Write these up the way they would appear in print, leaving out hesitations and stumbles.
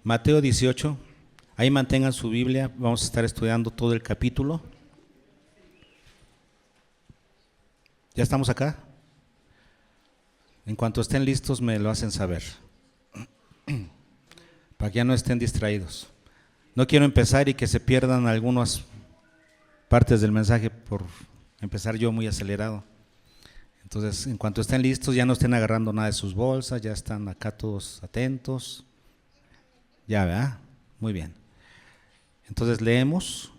Mateo 18, ahí mantengan su Biblia, vamos a estar estudiando todo el capítulo. ¿Ya estamos acá? En cuanto estén listos me lo hacen saber, para que ya no estén distraídos. No quiero empezar y que se pierdan algunas partes del mensaje por empezar yo muy acelerado. Entonces, en cuanto estén listos, ya no estén agarrando nada de sus bolsas, ya están acá todos atentos. Ya, ¿verdad? Muy bien. Entonces leemos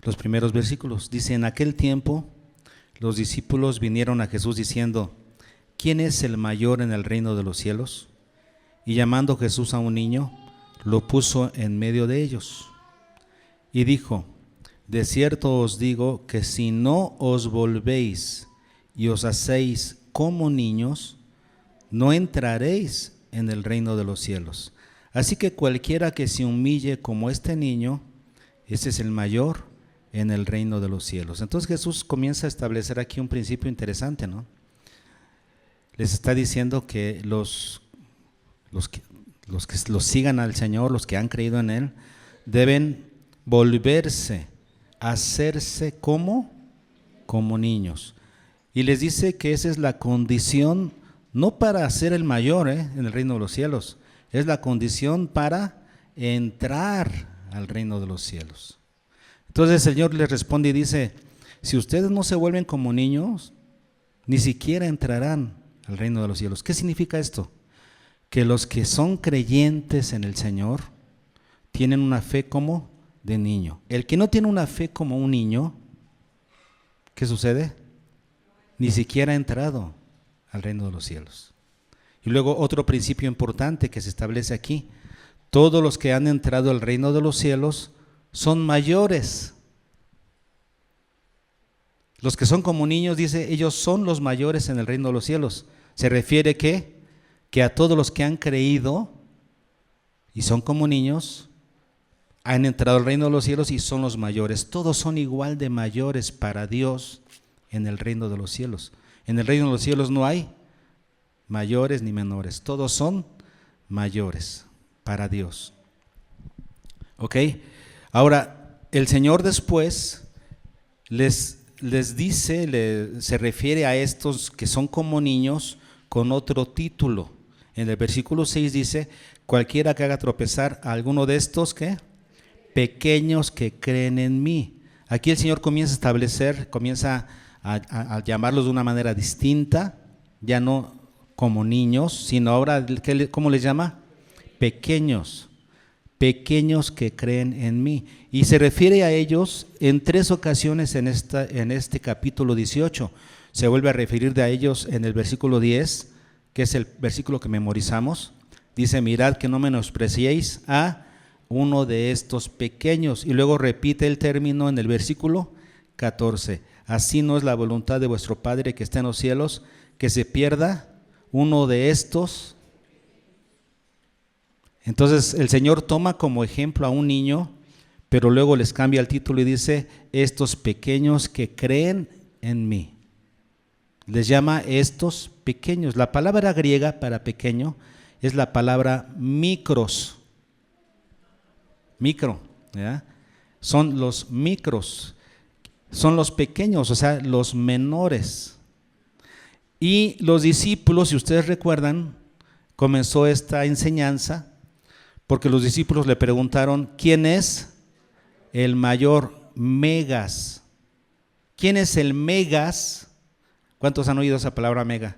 los primeros versículos. Dice: en aquel tiempo los discípulos vinieron a Jesús diciendo: ¿quién es el mayor en el reino de los cielos? Y llamando Jesús a un niño, lo puso en medio de ellos. Y dijo: de cierto os digo que si no os volvéis y os hacéis como niños, no entraréis en el reino de los cielos. Así que cualquiera que se humille como este niño, ese es el mayor en el reino de los cielos. Entonces Jesús comienza a establecer aquí un principio interesante, ¿no? Les está diciendo que los que los sigan al Señor, los que han creído en Él, deben volverse, hacerse como niños. Y les dice que esa es la condición, no para ser el mayor en el reino de los cielos, es la condición para entrar al reino de los cielos. Entonces el Señor les responde y dice: si ustedes no se vuelven como niños, ni siquiera entrarán al reino de los cielos. ¿Qué significa esto? Que los que son creyentes en el Señor tienen una fe como de niño. El que no tiene una fe como un niño, ¿qué sucede? Ni siquiera ha entrado al reino de los cielos. Y luego otro principio importante que se establece aquí: todos los que han entrado al reino de los cielos son mayores. Los que son como niños, dice, ellos son los mayores en el reino de los cielos. Se refiere que a todos los que han creído y son como niños, han entrado al reino de los cielos y son los mayores. Todos son igual de mayores para Dios en el reino de los cielos. En el reino de los cielos no hay mayores ni menores, todos son mayores para Dios. ¿Ok? Ahora, el Señor después les dice, se refiere a estos que son como niños con otro título. En el versículo 6 dice: cualquiera que haga tropezar a alguno de estos, ¿qué? Pequeños que creen en mí. Aquí el Señor comienza a establecer, comienza a llamarlos de una manera distinta, ya no como niños, sino ahora, ¿cómo les llama? Pequeños que creen en mí. Y se refiere a ellos en 3 ocasiones en este capítulo 18. Se vuelve a referir a ellos en el versículo 10, que es el versículo que memorizamos. Dice: mirad que no menospreciéis a uno de estos pequeños. Y luego repite el término en el versículo 14. Así no es la voluntad de vuestro Padre que está en los cielos, que se pierda uno de estos. Entonces el Señor toma como ejemplo a un niño, pero luego les cambia el título y dice: estos pequeños que creen en mí. Les llama estos pequeños. La palabra griega para pequeño es la palabra micros. Micro, ¿verdad? Son los micros, son los pequeños, o sea, los menores. Y los discípulos, si ustedes recuerdan, comenzó esta enseñanza porque los discípulos le preguntaron: ¿quién es el mayor? Megas. ¿Quién es el megas? ¿Cuántos han oído esa palabra mega?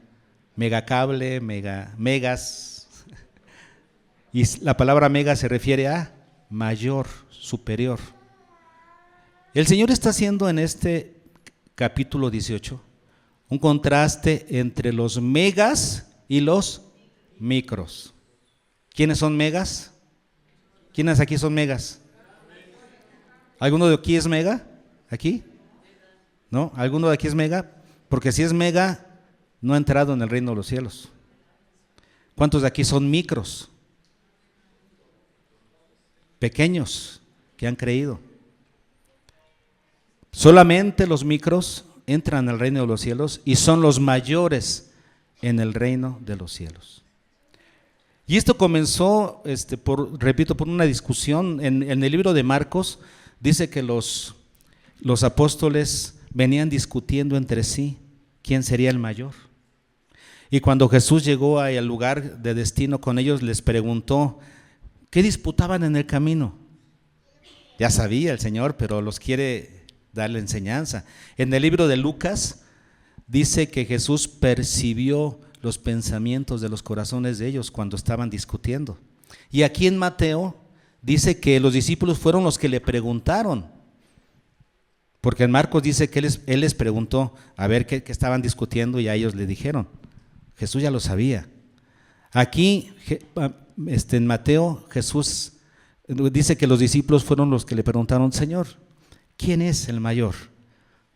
Megacable, megas. Y la palabra mega se refiere a mayor, superior. El Señor está haciendo en este capítulo 18 un contraste entre los megas y los micros. ¿Quiénes son megas? ¿Quiénes aquí son megas? ¿Alguno de aquí es mega? ¿Aquí? ¿No? ¿Alguno de aquí es mega? Porque si es mega, no ha entrado en el reino de los cielos. ¿Cuántos de aquí son micros? Pequeños que han creído. Solamente los micros entran al reino de los cielos y son los mayores en el reino de los cielos. Y esto comenzó, repito, por una discusión. En el libro de Marcos dice que los apóstoles venían discutiendo entre sí quién sería el mayor. Y cuando Jesús llegó al lugar de destino con ellos, les preguntó, ¿qué disputaban en el camino? Ya sabía el Señor, pero los quiere darle enseñanza. En el libro de Lucas dice que Jesús percibió los pensamientos de los corazones de ellos cuando estaban discutiendo. Y aquí en Mateo dice que los discípulos fueron los que le preguntaron, porque en Marcos dice que él les preguntó a ver qué estaban discutiendo y a ellos le dijeron. Jesús ya lo sabía. Aquí en Mateo Jesús dice que los discípulos fueron los que le preguntaron, Señor, ¿quién es el mayor?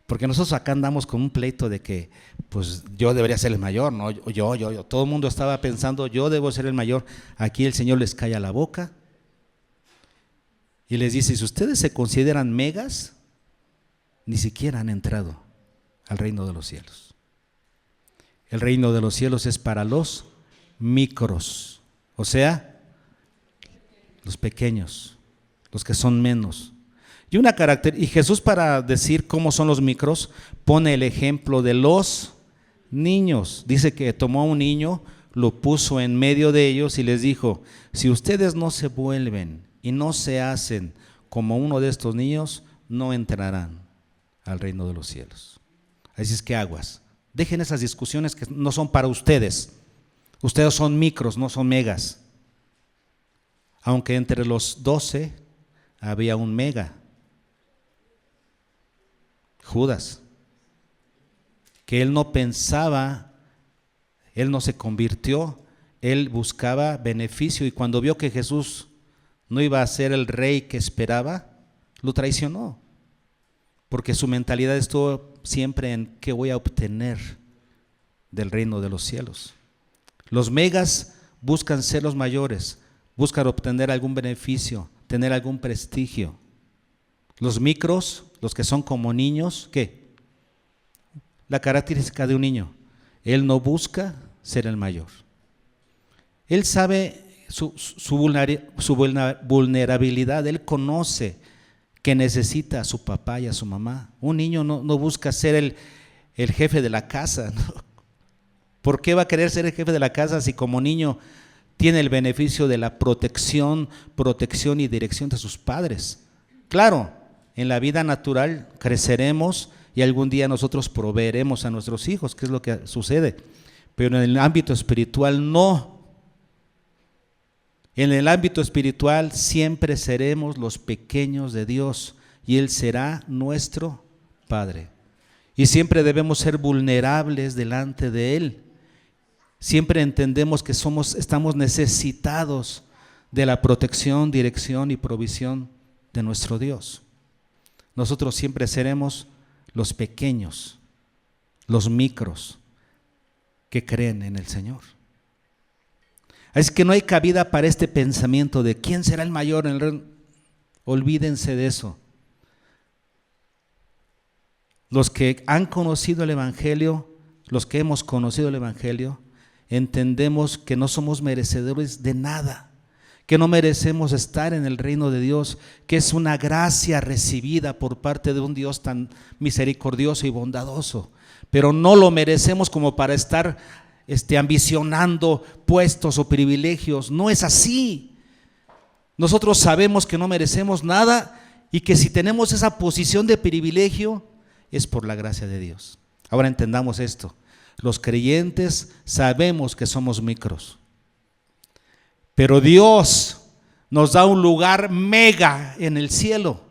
Porque nosotros acá andamos con un pleito de que pues yo debería ser el mayor, ¿no? Yo. Todo el mundo estaba pensando, yo debo ser el mayor. Aquí el Señor les calla la boca y les dice, si ustedes se consideran megas, ni siquiera han entrado al reino de los cielos. El reino de los cielos es para los micros, o sea, los pequeños, los que son menos. Y Jesús, para decir cómo son los micros, pone el ejemplo de los niños. Dice que tomó a un niño, lo puso en medio de ellos y les dijo, si ustedes no se vuelven y no se hacen como uno de estos niños, no entrarán al reino de los cielos. Así es que aguas. Dejen esas discusiones que no son para ustedes. Ustedes son micros, no son megas. Aunque entre los 12 había un mega, Judas, que él no pensaba, él no se convirtió, él buscaba beneficio y cuando vio que Jesús no iba a ser el rey que esperaba, lo traicionó, porque su mentalidad estuvo siempre en qué voy a obtener del reino de los cielos. Los megas buscan ser los mayores, buscan obtener algún beneficio, tener algún prestigio. Los micros, los que son como niños, ¿qué? La característica de un niño, él no busca ser el mayor. Él sabe su vulnerabilidad, él conoce que necesita a su papá y a su mamá. Un niño no busca ser el jefe de la casa, ¿no? ¿Por qué va a querer ser el jefe de la casa si como niño tiene el beneficio de la protección y dirección de sus padres? Claro, en la vida natural creceremos y algún día nosotros proveeremos a nuestros hijos, que es lo que sucede, pero en el ámbito espiritual no. En el ámbito espiritual siempre seremos los pequeños de Dios y Él será nuestro Padre. Y siempre debemos ser vulnerables delante de Él. Siempre entendemos que estamos necesitados de la protección, dirección y provisión de nuestro Dios. Nosotros siempre seremos los pequeños, los micros que creen en el Señor. Así que no hay cabida para este pensamiento de quién será el mayor en el reino. Olvídense de eso. Los que han conocido el Evangelio, los que hemos conocido el Evangelio, entendemos que no somos merecedores de nada, que no merecemos estar en el reino de Dios, que es una gracia recibida por parte de un Dios tan misericordioso y bondadoso, pero no lo merecemos como para estar ambicionando puestos o privilegios. No es así. Nosotros sabemos que no merecemos nada y que si tenemos esa posición de privilegio es por la gracia de Dios. Ahora entendamos esto. Los creyentes sabemos que somos micros, pero Dios nos da un lugar mega en el cielo.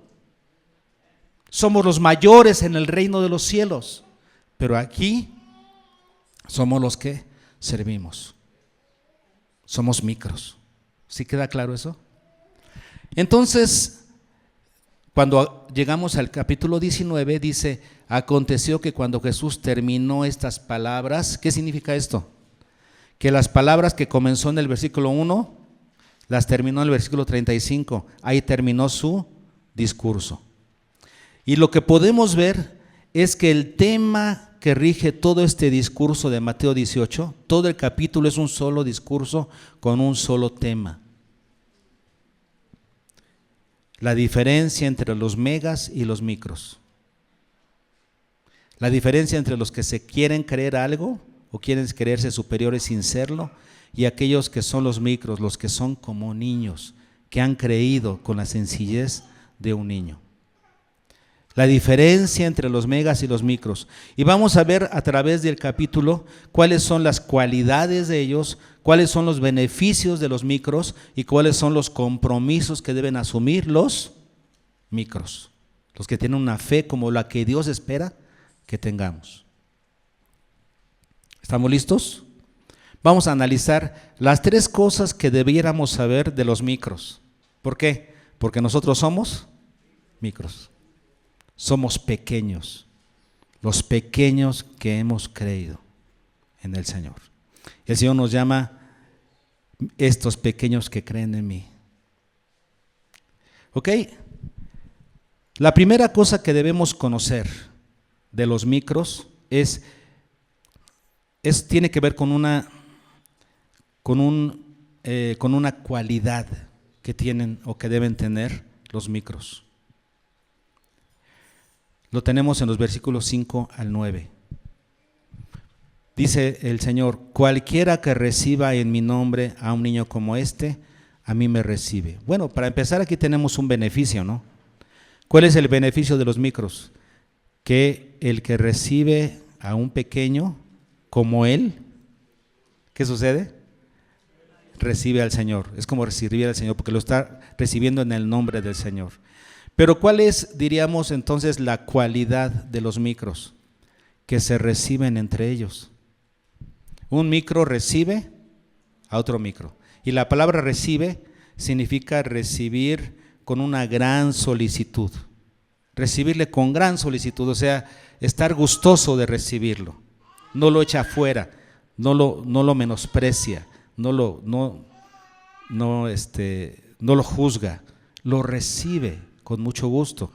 Somos los mayores en el reino de los cielos, pero aquí somos los que servimos. Somos micros. ¿Sí queda claro eso? Entonces, cuando llegamos al capítulo 19, dice, aconteció que cuando Jesús terminó estas palabras, ¿qué significa esto? Que las palabras que comenzó en el versículo 1, las terminó en el versículo 35, ahí terminó su discurso. Y lo que podemos ver es que el tema que rige todo este discurso de Mateo 18? Todo el capítulo es un solo discurso con un solo tema. La diferencia entre los megas y los micros. La diferencia entre los que se quieren creer algo o quieren creerse superiores sin serlo, y aquellos que son los micros, los que son como niños, que han creído con la sencillez de un niño. La diferencia entre los megas y los micros. Y vamos a ver a través del capítulo cuáles son las cualidades de ellos, cuáles son los beneficios de los micros y cuáles son los compromisos que deben asumir los micros. Los que tienen una fe como la que Dios espera que tengamos. ¿Estamos listos? Vamos a analizar las 3 cosas que debiéramos saber de los micros. ¿Por qué? Porque nosotros somos micros. Somos pequeños, los pequeños que hemos creído en el Señor. El Señor nos llama estos pequeños que creen en mí. ¿Ok? La primera cosa que debemos conocer de los micros tiene que ver con una cualidad que tienen o que deben tener los micros. Lo tenemos en los versículos 5 al 9. Dice el Señor: cualquiera que reciba en mi nombre a un niño como este, a mí me recibe. Bueno, para empezar aquí tenemos un beneficio, ¿no? ¿Cuál es el beneficio de los micros? Que el que recibe a un pequeño como él, ¿qué sucede? Recibe al Señor. Es como recibir al Señor porque lo está recibiendo en el nombre del Señor. Pero ¿cuál es, diríamos entonces, la cualidad de los micros? Que se reciben entre ellos. Un micro recibe a otro micro. Y la palabra recibe significa recibir con una gran solicitud. Recibirle con gran solicitud, o sea, estar gustoso de recibirlo. No lo echa afuera, no lo menosprecia, no lo juzga, lo recibe con mucho gusto.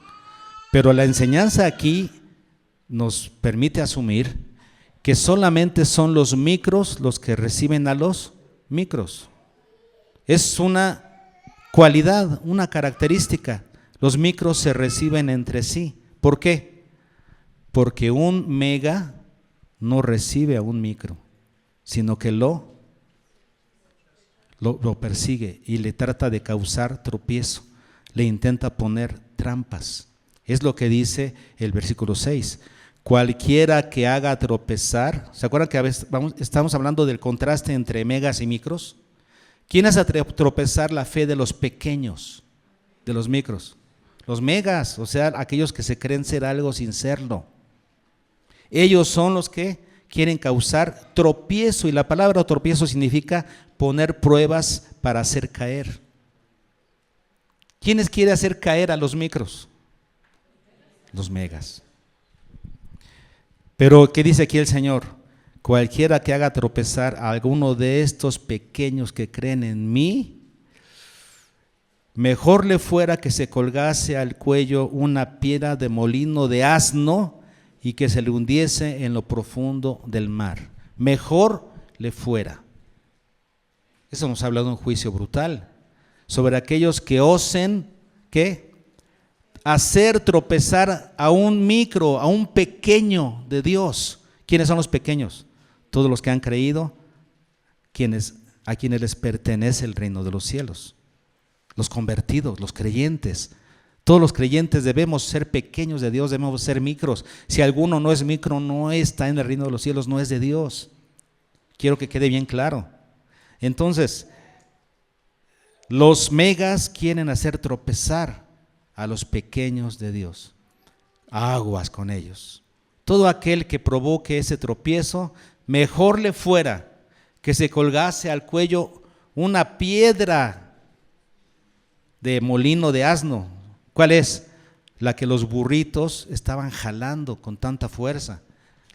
Pero la enseñanza aquí nos permite asumir que solamente son los micros los que reciben a los micros. Es una cualidad, una característica. Los micros se reciben entre sí. ¿Por qué? Porque un mega no recibe a un micro, sino que lo persigue y le trata de causar tropiezo. Le intenta poner trampas. Es lo que dice el versículo 6. Cualquiera que haga tropezar, ¿se acuerdan que a veces estamos hablando del contraste entre megas y micros? ¿Quién hace tropezar la fe de los pequeños, de los micros? Los megas, o sea, aquellos que se creen ser algo sin serlo. Ellos son los que quieren causar tropiezo, y la palabra tropiezo significa poner pruebas para hacer caer. ¿Quiénes quieren hacer caer a los micros? Los megas. Pero ¿qué dice aquí el Señor? Cualquiera que haga tropezar a alguno de estos pequeños que creen en mí, mejor le fuera que se colgase al cuello una piedra de molino de asno y que se le hundiese en lo profundo del mar. Mejor le fuera. Eso nos habla de un juicio brutal sobre aquellos que osen, ¿qué? Hacer tropezar a un micro, a un pequeño de Dios. ¿Quiénes son los pequeños? Todos los que han creído, a quienes les pertenece el reino de los cielos. Los convertidos, los creyentes. Todos los creyentes debemos ser pequeños de Dios, debemos ser micros. Si alguno no es micro, no está en el reino de los cielos, no es de Dios. Quiero que quede bien claro. Entonces, los megas quieren hacer tropezar a los pequeños de Dios. Aguas con ellos. Todo aquel que provoque ese tropiezo, mejor le fuera que se colgase al cuello una piedra de molino de asno. ¿Cuál es? La que los burritos estaban jalando con tanta fuerza.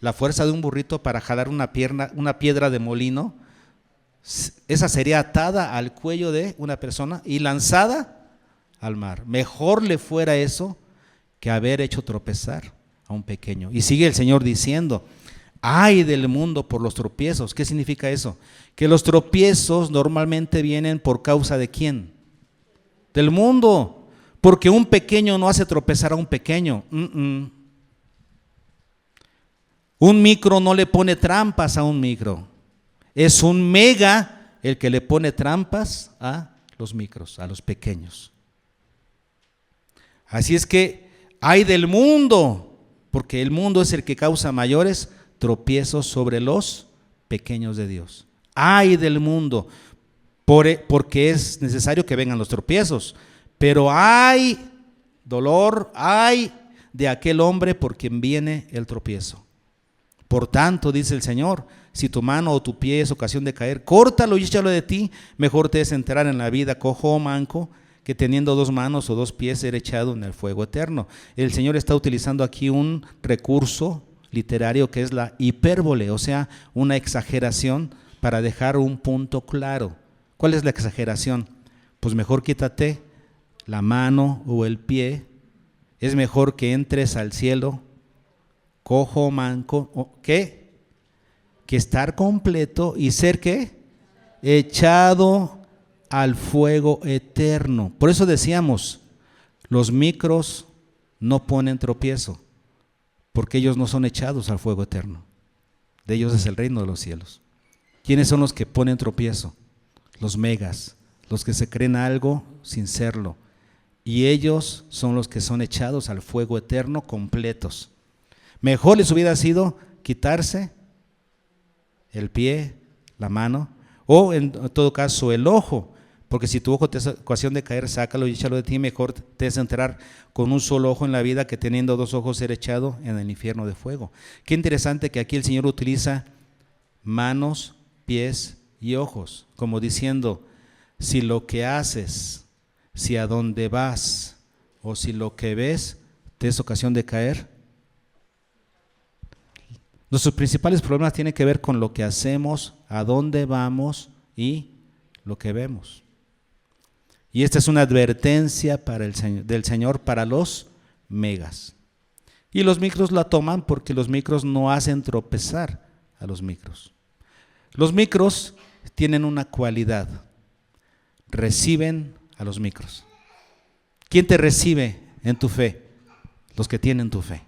La fuerza de un burrito para jalar una piedra de molino, esa sería atada al cuello de una persona y lanzada al mar. Mejor le fuera eso que haber hecho tropezar a un pequeño. Y sigue el Señor diciendo, Ay del mundo por los tropiezos. ¿Qué significa eso? Que los tropiezos normalmente vienen por causa ¿de quién? Del mundo. Porque un pequeño no hace tropezar a un pequeño. Un micro no le pone trampas a un micro. Es un mega el que le pone trampas a los micros, a los pequeños. Así es que ay del mundo, porque el mundo es el que causa mayores tropiezos sobre los pequeños de Dios. Ay del mundo, porque es necesario que vengan los tropiezos, pero hay dolor, hay de aquel hombre por quien viene el tropiezo. Por tanto, dice el Señor, si tu mano o tu pie es ocasión de caer, córtalo y échalo de ti, mejor te es enterar en la vida cojo o manco, que teniendo 2 manos o 2 pies ser echado en el fuego eterno. El Señor está utilizando aquí un recurso literario que es la hipérbole, o sea, una exageración para dejar un punto claro. ¿Cuál es la exageración? Pues mejor quítate la mano o el pie, es mejor que entres al cielo cojo, manco, ¿qué? Que estar completo y ser ¿qué? Echado al fuego eterno. Por eso decíamos, los micros no ponen tropiezo, porque ellos no son echados al fuego eterno. De ellos es el reino de los cielos. ¿Quiénes son los que ponen tropiezo? Los megas, los que se creen algo sin serlo. Y ellos son los que son echados al fuego eterno completos. Mejor les hubiera sido quitarse el pie, la mano, o en todo caso el ojo, porque si tu ojo te es ocasión de caer, sácalo y échalo de ti, mejor te es enterar con un solo ojo en la vida que teniendo 2 ojos ser echado en el infierno de fuego. Qué interesante que aquí el Señor utiliza manos, pies y ojos, como diciendo, si lo que haces, si a dónde vas, o si lo que ves te es ocasión de caer. Nuestros principales problemas tienen que ver con lo que hacemos, a dónde vamos y lo que vemos. Y esta es una advertencia del Señor para los megas. Y los micros la toman porque los micros no hacen tropezar a los micros. Los micros tienen una cualidad, reciben a los micros. ¿Quién te recibe en tu fe? Los que tienen tu fe.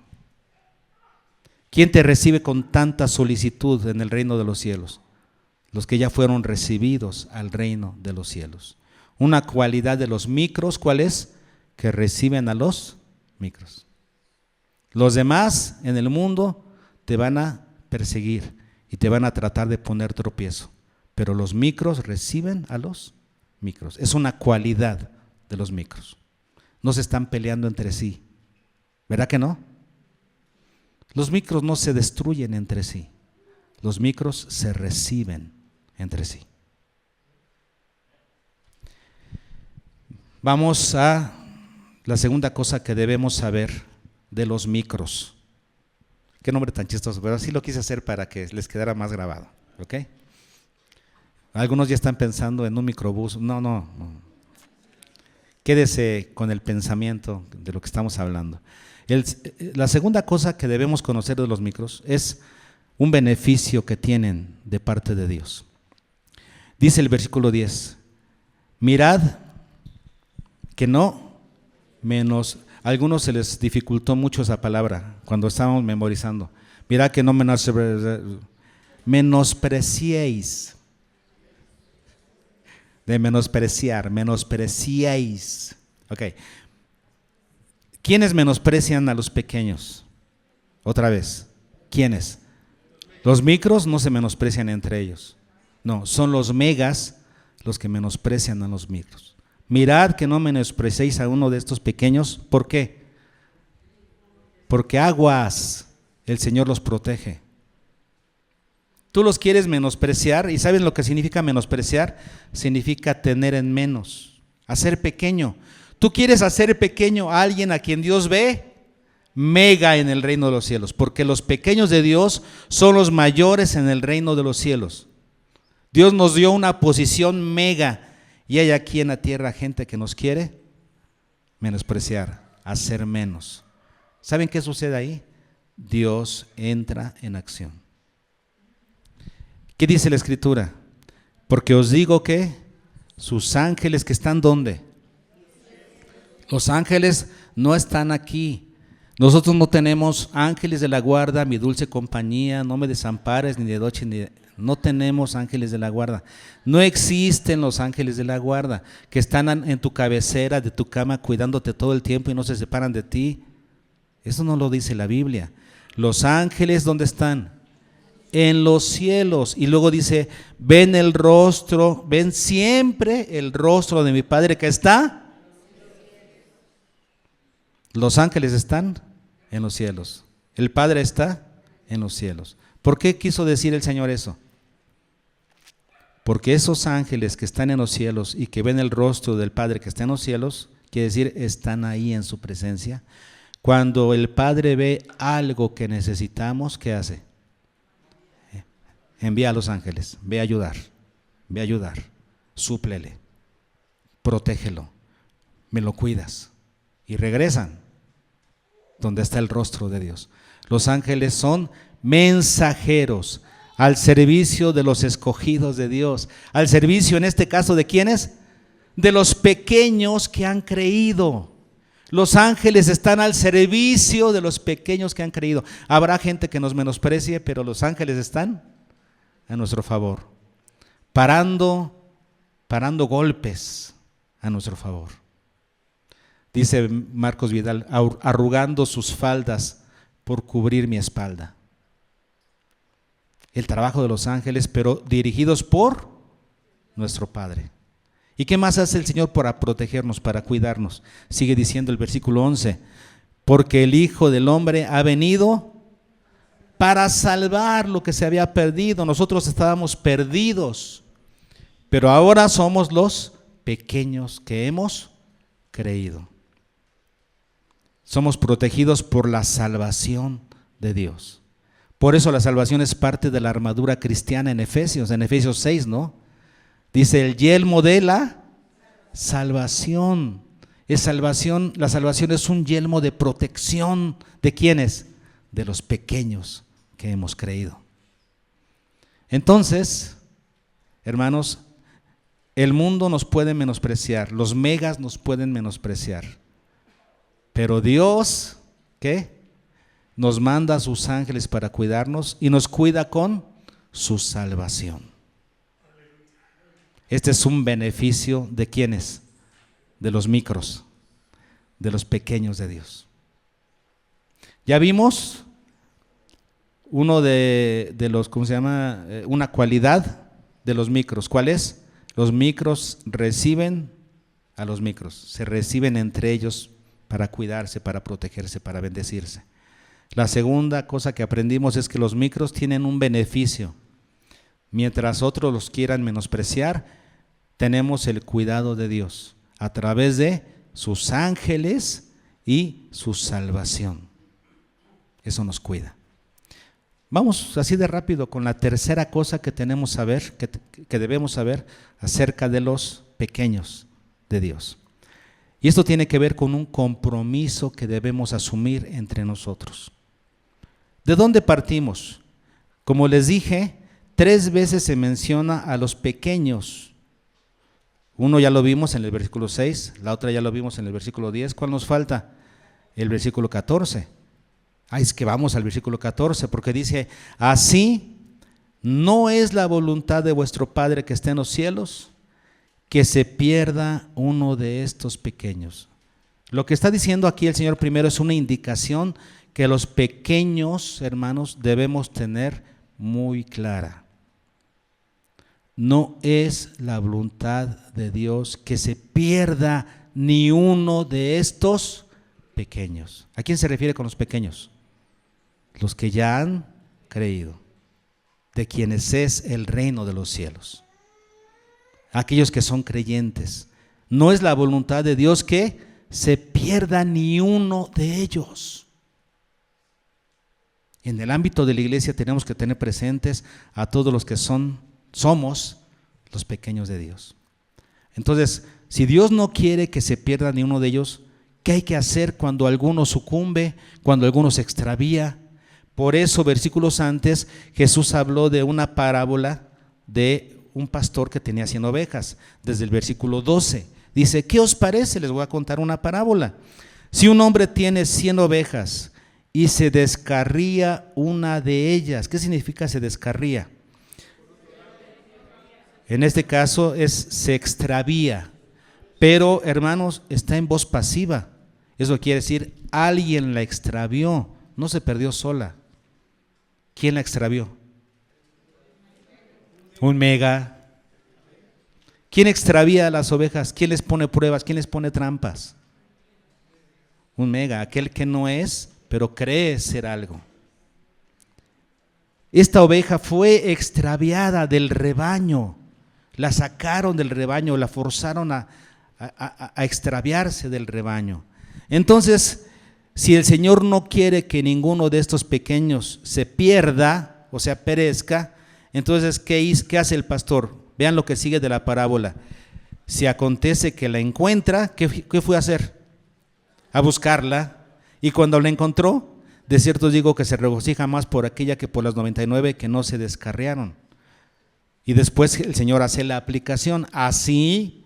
¿Quién te recibe con tanta solicitud en el reino de los cielos? Los que ya fueron recibidos al reino de los cielos. Una cualidad de los micros, ¿cuál es? Que reciben a los micros. Los demás en el mundo te van a perseguir y te van a tratar de poner tropiezo, pero los micros reciben a los micros. Es una cualidad de los micros. No se están peleando entre sí, ¿verdad que no? Los micros no se destruyen entre sí, los micros se reciben entre sí. Vamos a la segunda cosa que debemos saber de los micros. Qué nombre tan chistoso, pero así lo quise hacer para que les quedara más grabado, ¿ok? Algunos ya están pensando en un microbús. No. Quédese con el pensamiento de lo que estamos hablando. La segunda cosa que debemos conocer de los micros es un beneficio que tienen de parte de Dios. Dice el versículo 10, mirad que no menos, a algunos se les dificultó mucho esa palabra cuando estábamos memorizando. Mirad que no menospreciéis. De menospreciar, menospreciéis. Ok. ¿Quiénes menosprecian a los pequeños? Otra vez, ¿quiénes? Los micros no se menosprecian entre ellos. No, son los megas los que menosprecian a los micros. Mirad que no menospreciéis a uno de estos pequeños. ¿Por qué? Porque aguas, el Señor los protege. Tú los quieres menospreciar, y ¿saben lo que significa menospreciar? Significa tener en menos, hacer pequeño. Tú quieres hacer pequeño a alguien a quien Dios ve mega en el reino de los cielos, porque los pequeños de Dios son los mayores en el reino de los cielos. Dios nos dio una posición mega, y hay aquí en la tierra gente que nos quiere menospreciar, hacer menos. ¿Saben qué sucede ahí? Dios entra en acción. ¿Qué dice la Escritura? Porque os digo que sus ángeles que están ¿dónde? Los ángeles no están aquí. Nosotros no tenemos ángeles de la guarda, mi dulce compañía, no me desampares ni de noche ni de... No tenemos ángeles de la guarda. No existen los ángeles de la guarda que están en tu cabecera de tu cama cuidándote todo el tiempo y no se separan de ti. Eso no lo dice la Biblia. Los ángeles, ¿dónde están? En los cielos. Y luego dice, ven el rostro, ven siempre el rostro de mi Padre que está. Los ángeles están en los cielos. El Padre está en los cielos. ¿Por qué quiso decir el Señor eso? Porque esos ángeles que están en los cielos y que ven el rostro del Padre que está en los cielos, quiere decir, están ahí en su presencia. Cuando el Padre ve algo que necesitamos, ¿qué hace? Envía a los ángeles, ve a ayudar, súplele, protégelo, me lo cuidas. Y regresan donde está el rostro de Dios. Los ángeles son mensajeros al servicio de los escogidos de Dios, al servicio en este caso de ¿quiénes? De los pequeños que han creído. Los ángeles están al servicio de los pequeños que han creído. Habrá gente que nos menosprecie, pero los ángeles están a nuestro favor, parando golpes a nuestro favor. Dice Marcos Vidal, arrugando sus faldas por cubrir mi espalda. El trabajo de los ángeles, pero dirigidos por nuestro Padre. ¿Y qué más hace el Señor para protegernos, para cuidarnos? Sigue diciendo el versículo 11, porque el Hijo del Hombre ha venido para salvar lo que se había perdido. Nosotros estábamos perdidos, pero ahora somos los pequeños que hemos creído. Somos protegidos por la salvación de Dios. Por eso la salvación es parte de la armadura cristiana en Efesios 6, ¿no? Dice el yelmo de la salvación. Es salvación, la salvación es un yelmo de protección. ¿De quiénes? De los pequeños que hemos creído. Entonces, hermanos, el mundo nos puede menospreciar, los megas nos pueden menospreciar, pero Dios, ¿qué? Nos manda a sus ángeles para cuidarnos y nos cuida con su salvación. Este es un beneficio de ¿quiénes? De los micros, de los pequeños de Dios. Ya vimos uno de los, ¿cómo se llama? Una cualidad de los micros. ¿Cuál es? Los micros reciben a los micros, se reciben entre ellos para cuidarse, para protegerse, para bendecirse. La segunda cosa que aprendimos es que los micros tienen un beneficio. Mientras otros los quieran menospreciar, tenemos el cuidado de Dios a través de sus ángeles y su salvación. Eso nos cuida. Vamos así de rápido con la tercera cosa que tenemos saber, que debemos saber acerca de los pequeños de Dios. Y esto tiene que ver con un compromiso que debemos asumir entre nosotros. ¿De dónde partimos? Como les dije, 3 veces se menciona a los pequeños. Uno ya lo vimos en el versículo 6, la otra ya lo vimos en el versículo 10. ¿Cuál nos falta? El versículo 14. Es que vamos al versículo 14, porque dice, así no es la voluntad de vuestro Padre que está en los cielos, que se pierda uno de estos pequeños. Lo que está diciendo aquí el Señor primero es una indicación que los pequeños, hermanos, debemos tener muy clara. No es la voluntad de Dios que se pierda ni uno de estos pequeños. ¿A quién se refiere con los pequeños? Los que ya han creído, de quienes es el reino de los cielos. Aquellos que son creyentes. No es la voluntad de Dios que se pierda ni uno de ellos. En el ámbito de la iglesia tenemos que tener presentes a todos los que somos los pequeños de Dios. Entonces, si Dios no quiere que se pierda ni uno de ellos, ¿qué hay que hacer cuando alguno sucumbe, cuando alguno se extravía? Por eso, versículos antes, Jesús habló de una parábola de un pastor que tenía 100 ovejas, desde el versículo 12. Dice, ¿qué os parece? Les voy a contar una parábola. Si un hombre tiene 100 ovejas y se descarría una de ellas, ¿qué significa se descarría? En este caso se extravía, pero hermanos, está en voz pasiva. Eso quiere decir, alguien la extravió, no se perdió sola. ¿Quién la extravió? Un mega. ¿Quién extravía a las ovejas? ¿Quién les pone pruebas? ¿Quién les pone trampas? Un mega, aquel que no es, pero cree ser algo. Esta oveja fue extraviada del rebaño. La sacaron del rebaño, la forzaron a extraviarse del rebaño. Entonces, si el Señor no quiere que ninguno de estos pequeños se pierda, o sea, perezca, entonces, ¿qué hace el pastor? Vean lo que sigue de la parábola. Si acontece que la encuentra, ¿qué fue a hacer? A buscarla. Y cuando la encontró, de cierto os digo que se regocija más por aquella que por las 99 que no se descarriaron. Y después el Señor hace la aplicación. Así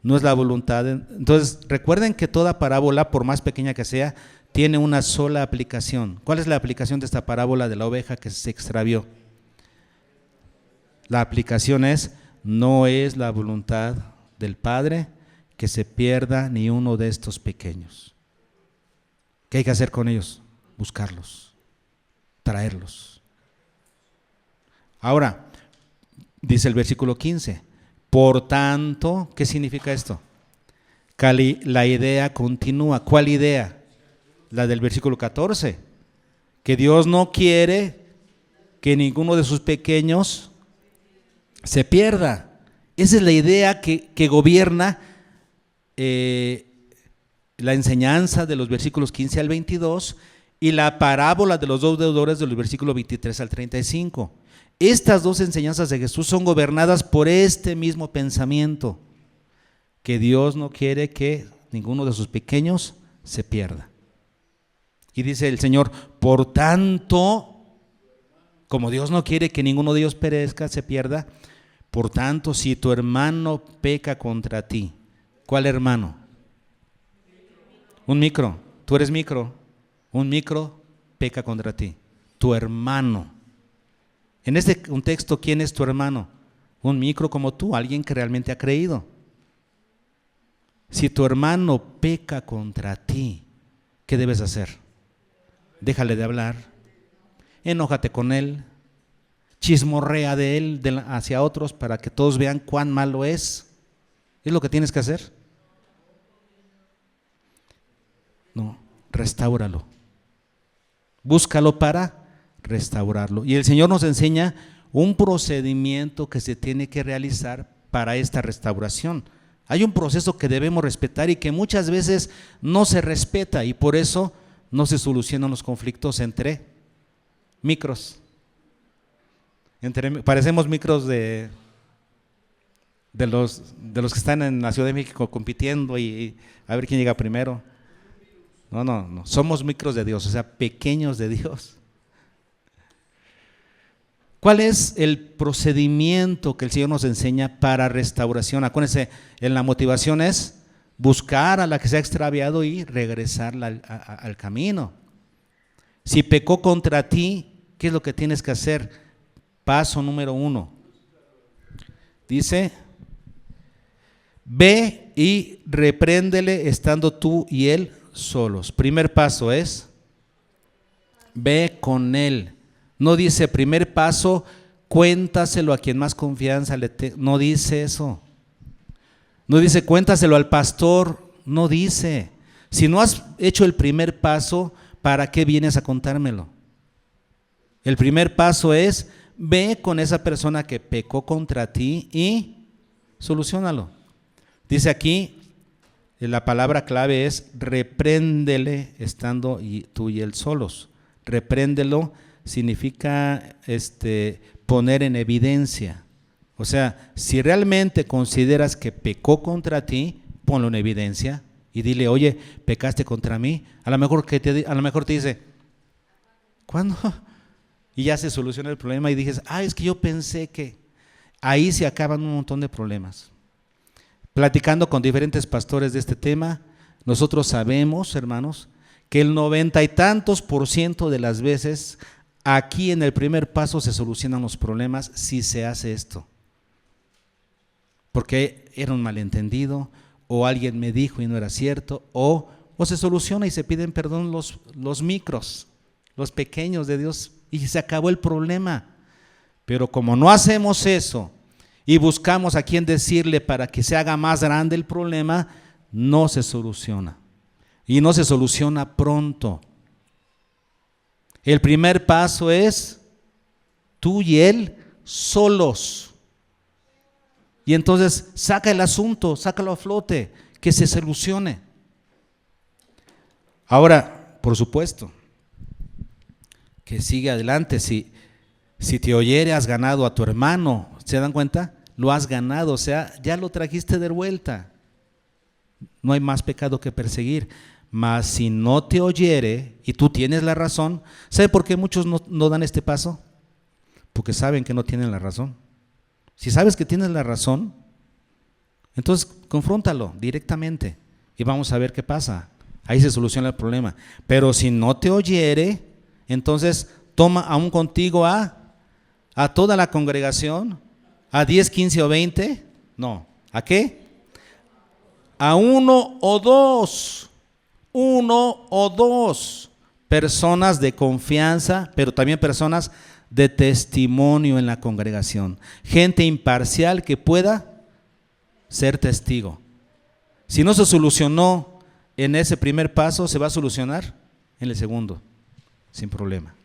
no es la voluntad. Entonces, recuerden que toda parábola, por más pequeña que sea, tiene una sola aplicación. ¿Cuál es la aplicación de esta parábola de la oveja que se extravió? La aplicación es, no es la voluntad del Padre que se pierda ni uno de estos pequeños. ¿Qué hay que hacer con ellos? Buscarlos, traerlos. Ahora, dice el versículo 15, por tanto, ¿qué significa esto? La idea continúa. ¿Cuál idea? La del versículo 14, que Dios no quiere que ninguno de sus pequeños se pierda. Esa es la idea que gobierna la enseñanza de los versículos 15 al 22 y la parábola de los dos deudores de los versículos 23 al 35. Estas dos enseñanzas de Jesús son gobernadas por este mismo pensamiento, que Dios no quiere que ninguno de sus pequeños se pierda. Y dice el Señor, por tanto, como Dios no quiere que ninguno de ellos perezca, se pierda, por tanto, si tu hermano peca contra ti, ¿cuál hermano? Un micro, tú eres micro, un micro peca contra ti, tu hermano. En este contexto, ¿quién es tu hermano? Un micro como tú, alguien que realmente ha creído. Si tu hermano peca contra ti, ¿qué debes hacer? Déjale de hablar, enójate con él, chismorrea de él hacia otros para que todos vean cuán malo es. ¿Es lo que tienes que hacer? No, restáuralo. Búscalo para restaurarlo. Y el Señor nos enseña un procedimiento que se tiene que realizar para esta restauración. Hay un proceso que debemos respetar y que muchas veces no se respeta, y por eso no se solucionan los conflictos entre micros. Parecemos micros de los que están en la Ciudad de México compitiendo y a ver quién llega primero. No, somos micros de Dios, o sea, pequeños de Dios. ¿Cuál es el procedimiento que el Señor nos enseña para restauración? Acuérdense, en la motivación es buscar a la que se ha extraviado y regresarla al camino. Si pecó contra ti, ¿qué es lo que tienes que hacer? Paso número 1. Dice, ve y repréndele estando tú y él solos. Primer paso es, ve con él. No dice primer paso, cuéntaselo a quien más confianza le tenga. No dice eso. No dice cuéntaselo al pastor. No dice. Si no has hecho el primer paso, ¿para qué vienes a contármelo? El primer paso es, ve con esa persona que pecó contra ti y soluciónalo. Dice aquí, la palabra clave es repréndele estando tú y él solos. Repréndelo significa poner en evidencia. O sea, si realmente consideras que pecó contra ti, ponlo en evidencia y dile, oye, pecaste contra mí. A lo mejor te dice, ¿cuándo? Y ya se soluciona el problema y dices, es que yo pensé que. ahí se acaban un montón de problemas. Platicando con diferentes pastores de este tema, nosotros sabemos, hermanos, que el 90 y tantos % de las veces aquí en el primer paso se solucionan los problemas si se hace esto. Porque era un malentendido, o alguien me dijo y no era cierto, o se soluciona y se piden perdón los micros, los pequeños de Dios, y se acabó el problema. Pero como no hacemos eso y buscamos a quien decirle para que se haga más grande el problema, no se soluciona. Y no se soluciona pronto. El primer paso es tú y él solos. Y entonces saca el asunto, sácalo a flote, que se solucione. Ahora, por supuesto, que sigue adelante. Si te oyere, has ganado a tu hermano. ¿Se dan cuenta? Lo has ganado, o sea, ya lo trajiste de vuelta. No hay más pecado que perseguir. Mas si no te oyere y tú tienes la razón, ¿sabe por qué muchos no dan este paso? Porque saben que no tienen la razón. Si sabes que tienes la razón, entonces confróntalo directamente y vamos a ver qué pasa. Ahí se soluciona el problema. Pero si no te oyere, entonces toma aún contigo a toda la congregación, a 10, 15 o 20, no, ¿a qué? A uno o dos personas de confianza, pero también personas de testimonio en la congregación, gente imparcial que pueda ser testigo. Si no se solucionó en ese primer paso, se va a solucionar en el segundo, sin problema.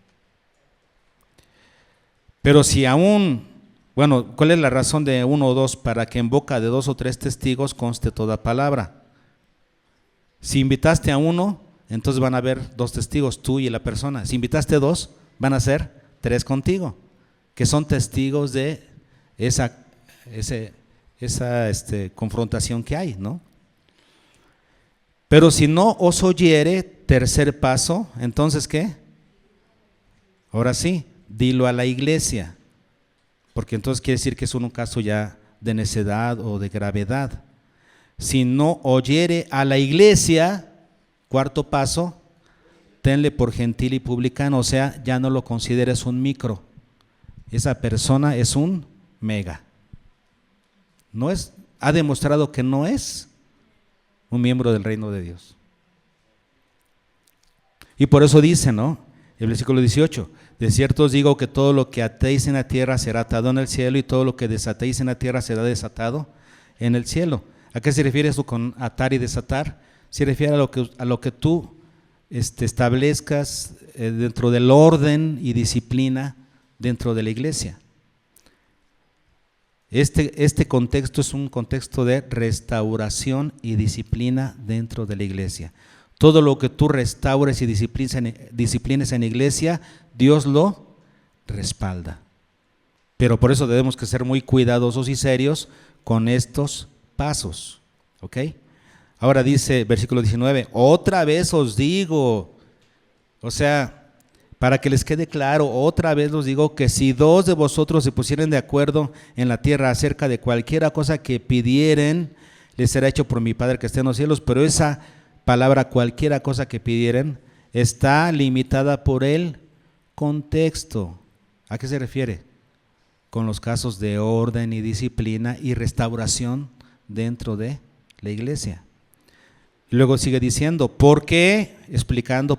Pero si aún, bueno, ¿cuál es la razón de 1 o 2? Para que en boca de 2 o 3 testigos conste toda palabra. Si invitaste a 1, entonces van a haber 2 testigos, tú y la persona. Si invitaste a 2, van a ser 3 contigo, que son testigos de esa confrontación que hay, ¿no? Pero si no os oyere, tercer paso, entonces ¿qué? Ahora sí, dilo a la iglesia, porque entonces quiere decir que es un caso ya de necedad o de gravedad. Si no oyere a la iglesia, cuarto paso, tenle por gentil y publicano, o sea, ya no lo consideres un micro. Esa persona es un mega. No es, ha demostrado que no es un miembro del reino de Dios. Y por eso dice, ¿no? El versículo 18, de cierto os digo que todo lo que atéis en la tierra será atado en el cielo, y todo lo que desatéis en la tierra será desatado en el cielo. ¿A qué se refiere eso con atar y desatar? Se refiere a lo que tú establezcas dentro del orden y disciplina dentro de la iglesia. Este contexto es un contexto de restauración y disciplina dentro de la iglesia. Todo lo que tú restaures y disciplines en la iglesia, Dios lo respalda. Pero por eso debemos que ser muy cuidadosos y serios con estos pasos, ¿ok? Ahora dice, versículo 19, otra vez os digo, o sea, para que les quede claro, otra vez os digo que si 2 de vosotros se pusieren de acuerdo en la tierra acerca de cualquiera cosa que pidieren, les será hecho por mi Padre que está en los cielos. Pero esa palabra, cualquiera cosa que pidieren, está limitada por el contexto. ¿A qué se refiere? Con los casos de orden y disciplina y restauración dentro de la iglesia. Y luego sigue diciendo, ¿por qué? Explicando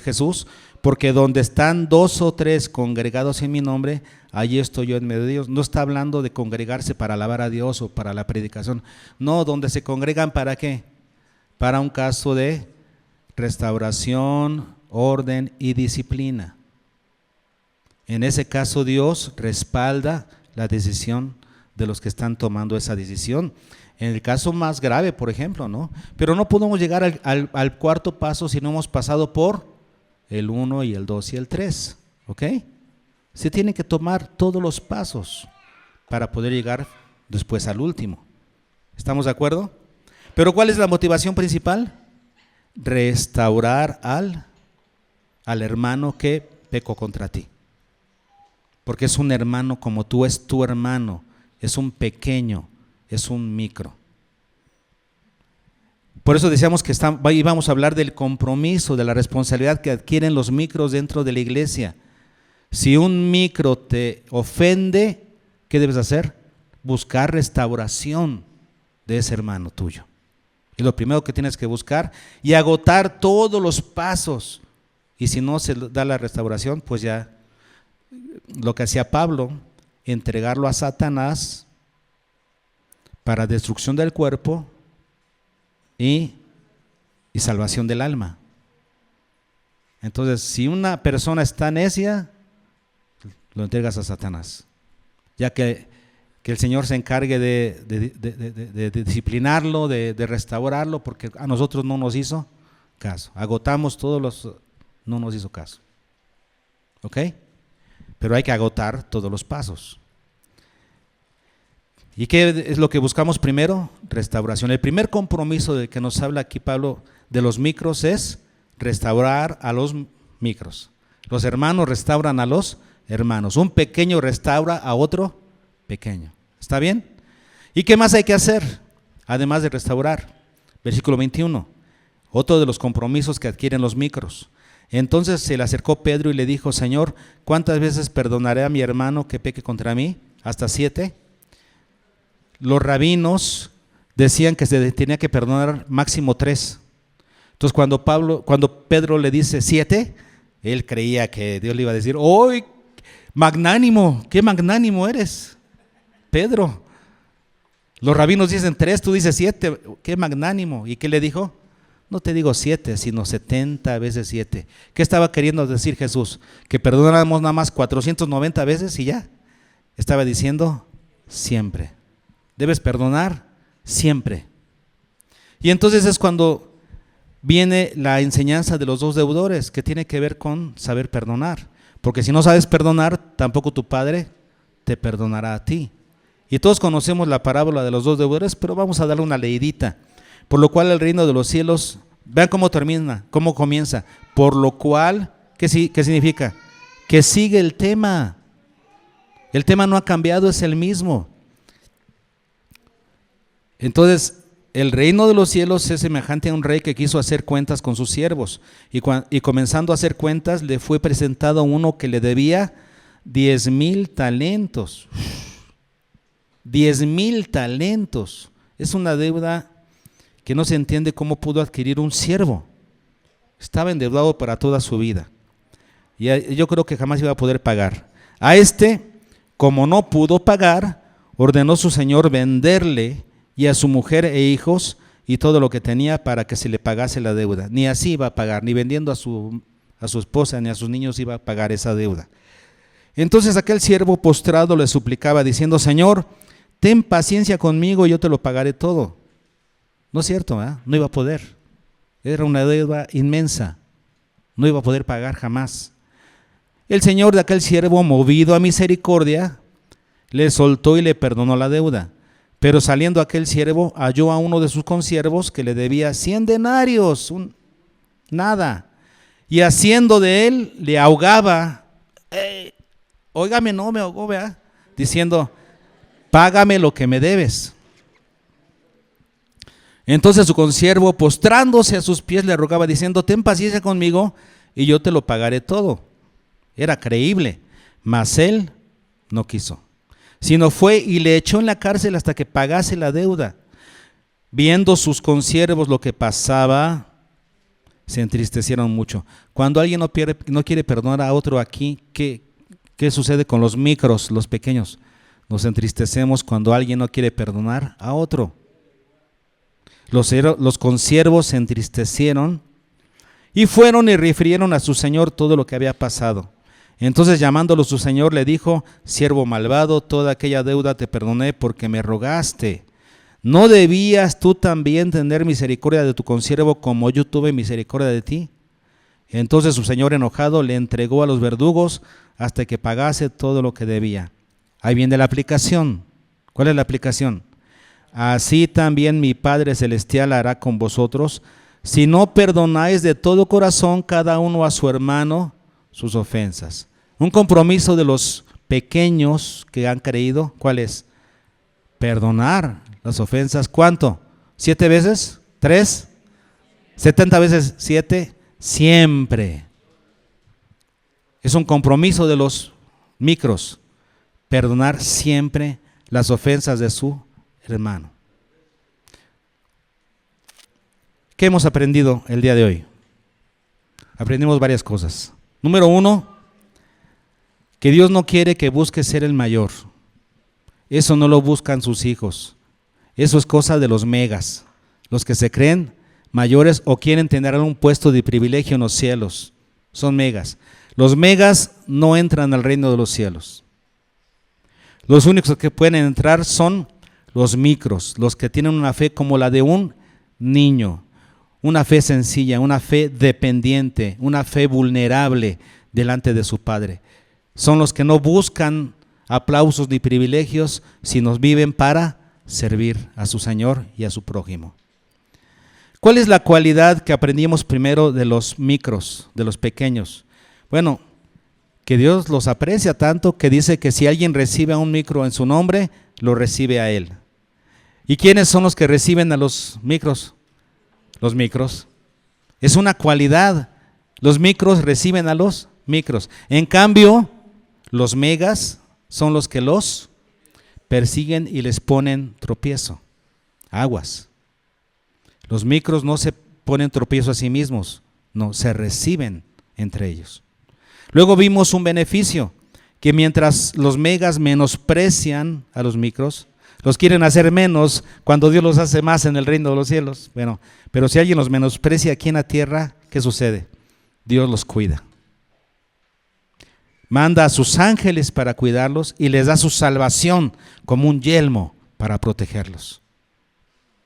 Jesús, porque donde están 2 o 3 congregados en mi nombre, allí estoy yo en medio de ellos. No está hablando de congregarse para alabar a Dios o para la predicación. No, donde se congregan, ¿para qué? Para un caso de restauración, orden y disciplina. En ese caso Dios respalda la decisión de los que están tomando esa decisión. En el caso más grave, por ejemplo, ¿no? Pero no podemos llegar al cuarto paso si no hemos pasado por el 1 y el 2 y el 3, ¿ok? Se tienen que tomar todos los pasos para poder llegar después al último. ¿Estamos de acuerdo? Pero ¿cuál es la motivación principal? Restaurar al hermano que pecó contra ti. Porque es un hermano como tú, es tu hermano. es un pequeño, es un micro. Por eso decíamos que íbamos a hablar del compromiso, de la responsabilidad que adquieren los micros dentro de la iglesia. Si un micro te ofende, ¿qué debes hacer? Buscar restauración de ese hermano tuyo. Y lo primero que tienes que buscar y agotar todos los pasos. Y si no se da la restauración, pues ya lo que hacía Pablo, entregarlo a Satanás para destrucción del cuerpo y salvación del alma. Entonces, si una persona está necia, lo entregas a Satanás, ya que el Señor se encargue de disciplinarlo, de restaurarlo, porque a nosotros no nos hizo caso. Agotamos no nos hizo caso. ¿Ok? Pero hay que agotar todos los pasos. ¿Y qué es lo que buscamos primero? Restauración. El primer compromiso del que nos habla aquí Pablo de los micros es restaurar a los micros. Los hermanos restauran a los hermanos. Un pequeño restaura a otro pequeño. ¿Está bien? ¿Y qué más hay que hacer? Además de restaurar. Versículo 21. Otro de los compromisos que adquieren los micros. Entonces se le acercó Pedro y le dijo: Señor, ¿cuántas veces perdonaré a mi hermano que peque contra mí? ¿Hasta 7? Los rabinos decían que se tenía que perdonar máximo 3. Entonces cuando Pedro le dice 7, él creía que Dios le iba a decir: ¡oh, magnánimo! ¡Qué magnánimo eres, Pedro! Los rabinos dicen 3, tú dices 7, ¡qué magnánimo! ¿Y qué le dijo? No te digo 7, sino 70 veces 7. ¿Qué estaba queriendo decir Jesús? ¿Que perdonáramos nada más 490 veces y ya? Estaba diciendo siempre. Debes perdonar siempre. Y entonces es cuando viene la enseñanza de los 2 deudores, que tiene que ver con saber perdonar. Porque si no sabes perdonar, tampoco tu Padre te perdonará a ti. Y todos conocemos la parábola de los 2 deudores, pero vamos a darle una leidita. Por lo cual el reino de los cielos, vean cómo termina, cómo comienza. Por lo cual, ¿qué significa? Que sigue el tema. El tema no ha cambiado, es el mismo. Entonces, el reino de los cielos es semejante a un rey que quiso hacer cuentas con sus siervos. Y comenzando a hacer cuentas, le fue presentado a uno que le debía 10,000 talentos. 10,000 talentos. Es una deuda que no se entiende cómo pudo adquirir un siervo. Estaba endeudado para toda su vida. Y yo creo que jamás iba a poder pagar. A este, como no pudo pagar, ordenó su señor venderle y a su mujer e hijos y todo lo que tenía para que se le pagase la deuda. Ni así iba a pagar, ni vendiendo a su esposa ni a sus niños iba a pagar esa deuda. Entonces aquel siervo postrado le suplicaba diciendo: Señor, ten paciencia conmigo y yo te lo pagaré todo. No es cierto, ¿eh? No iba a poder. Era una deuda inmensa. No iba a poder pagar jamás. El señor de aquel siervo, movido a misericordia, le soltó y le perdonó la deuda. Pero saliendo aquel siervo, halló a uno de sus consiervos que le debía 100 denarios, nada. Y haciendo de él, le ahogaba. Óigame, no me ahogó, ¿verdad? Diciendo: págame lo que me debes. Entonces su consiervo, postrándose a sus pies, le rogaba diciendo: ten paciencia conmigo y yo te lo pagaré todo. Era creíble, mas él no quiso, sino fue y le echó en la cárcel hasta que pagase la deuda. Viendo sus consiervos lo que pasaba, se entristecieron mucho. Cuando alguien no quiere perdonar a otro aquí, ¿qué sucede con los micros, los pequeños? Nos entristecemos cuando alguien no quiere perdonar a otro. Los consiervos se entristecieron y fueron y refirieron a su señor todo lo que había pasado. Entonces llamándolo su señor le dijo: siervo malvado, toda aquella deuda te perdoné porque me rogaste. ¿No debías tú también tener misericordia de tu consiervo como yo tuve misericordia de ti? Entonces su señor enojado le entregó a los verdugos hasta que pagase todo lo que debía. Ahí viene la aplicación. ¿Cuál es la aplicación? Así también mi Padre Celestial hará con vosotros, si no perdonáis de todo corazón cada uno a su hermano sus ofensas. Un compromiso de los pequeños que han creído, ¿cuál es? perdonar las ofensas. ¿Cuánto? ¿7 veces? ¿3? ¿70 veces 7? Siempre. Es un compromiso de los micros, perdonar siempre las ofensas de su hermano. ¿Qué hemos aprendido el día de hoy? Aprendimos varias cosas. Número 1, que Dios no quiere que busques ser el mayor. Eso no lo buscan sus hijos. Eso es cosa de los megas, los que se creen mayores o quieren tener un puesto de privilegio en los cielos. Son megas. Los megas no entran al reino de los cielos. Los únicos que pueden entrar son los micros, los que tienen una fe como la de un niño, una fe sencilla, una fe dependiente, una fe vulnerable delante de su Padre. Son los que no buscan aplausos ni privilegios, sino viven para servir a su Señor y a su prójimo. ¿Cuál es la cualidad que aprendimos primero de los micros, de los pequeños? Bueno, que Dios los aprecia tanto que dice que si alguien recibe a un micro en su nombre, lo recibe a Él. ¿Y quiénes son los que reciben a los micros? Los micros. Es una cualidad. Los micros reciben a los micros. En cambio, los megas son los que los persiguen y les ponen tropiezo. Aguas. Los micros no se ponen tropiezo a sí mismos, no, se reciben entre ellos. Luego vimos un beneficio, que mientras los megas menosprecian a los micros, los quieren hacer menos cuando Dios los hace más en el reino de los cielos. Bueno, pero si alguien los menosprecia aquí en la tierra, ¿qué sucede? Dios los cuida. Manda a sus ángeles para cuidarlos y les da su salvación como un yelmo para protegerlos.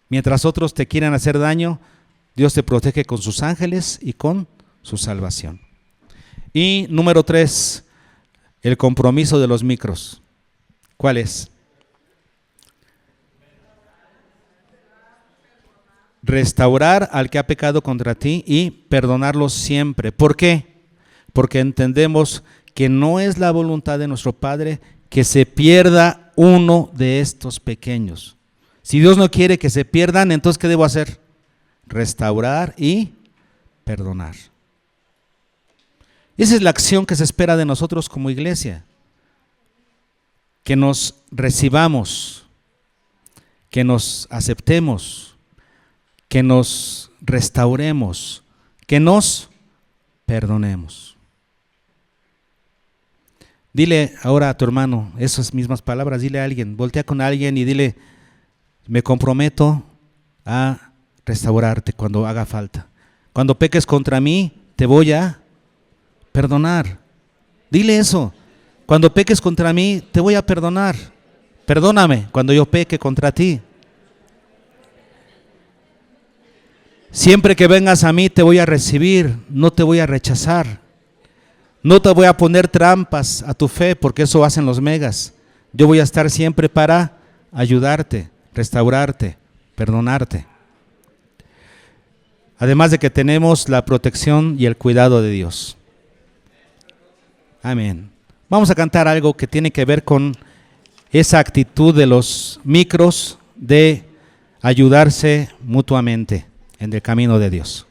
Mientras otros te quieren hacer daño, Dios te protege con sus ángeles y con su salvación. Y número 3, el compromiso de los micros. ¿Cuál es? Restaurar al que ha pecado contra ti y perdonarlo siempre. ¿Por qué? Porque entendemos que no es la voluntad de nuestro Padre que se pierda uno de estos pequeños. Si Dios no quiere que se pierdan, entonces ¿qué debo hacer? Restaurar y perdonar. Esa es la acción que se espera de nosotros como iglesia. Que nos recibamos, que nos aceptemos, que nos restauremos, que nos perdonemos. Dile ahora a tu hermano esas mismas palabras, dile a alguien, voltea con alguien y dile: me comprometo a restaurarte cuando haga falta. Cuando peques contra mí, te voy a perdonar. Dile eso. Cuando peques contra mí, te voy a perdonar. Perdóname cuando yo peque contra ti. Siempre que vengas a mí, te voy a recibir, no te voy a rechazar. No te voy a poner trampas a tu fe, porque eso hacen los megas. Yo voy a estar siempre para ayudarte, restaurarte, perdonarte. Además de que tenemos la protección y el cuidado de Dios. Amén. Vamos a cantar algo que tiene que ver con esa actitud de los micros de ayudarse mutuamente en el camino de Dios.